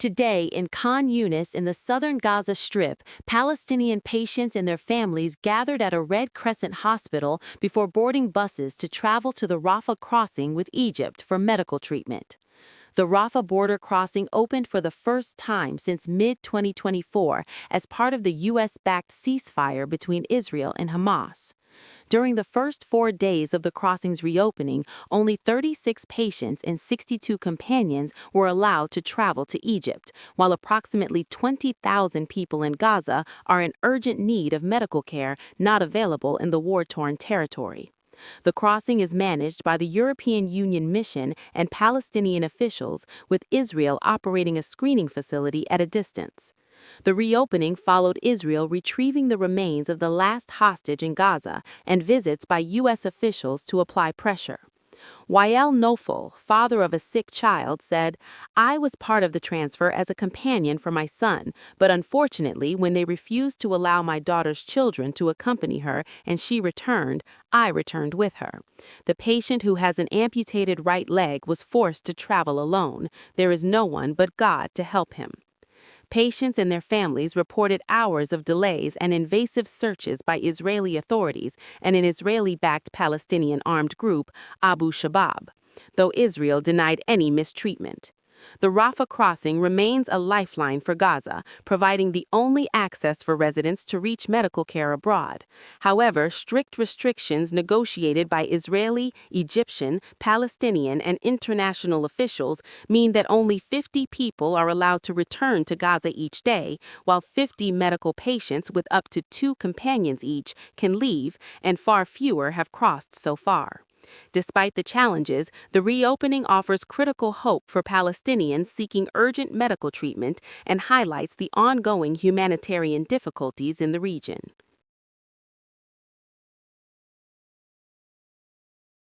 Today, in Khan Yunis in the southern Gaza Strip, Palestinian patients and their families gathered at a Red Crescent hospital before boarding buses to travel to the Rafah crossing with Egypt for medical treatment. The Rafah border crossing opened for the first time since mid-2024 as part of the U.S.-backed ceasefire between Israel and Hamas. During the first 4 days of the crossing's reopening, only 36 patients and 62 companions were allowed to travel to Egypt, while approximately 20,000 people in Gaza are in urgent need of medical care not available in the war-torn territory. The crossing is managed by the European Union mission and Palestinian officials, with Israel operating a screening facility at a distance. The reopening followed Israel retrieving the remains of the last hostage in Gaza and visits by U.S. officials to apply pressure. Wael Nofel, father of a sick child, said, "I was part of the transfer as a companion for my son, but unfortunately, when they refused to allow my daughter's children to accompany her and she returned, I returned with her. The patient who has an amputated right leg was forced to travel alone. There is no one but God to help him." Patients and their families reported hours of delays and invasive searches by Israeli authorities and an Israeli-backed Palestinian armed group, Abu Shabab, though Israel denied any mistreatment. The Rafah crossing remains a lifeline for Gaza, providing the only access for residents to reach medical care abroad. However, strict restrictions negotiated by Israeli, Egyptian, Palestinian, and international officials mean that only 50 people are allowed to return to Gaza each day, while 50 medical patients with up to 2 companions each can leave, and far fewer have crossed so far. Despite the challenges, the reopening offers critical hope for Palestinians seeking urgent medical treatment and highlights the ongoing humanitarian difficulties in the region.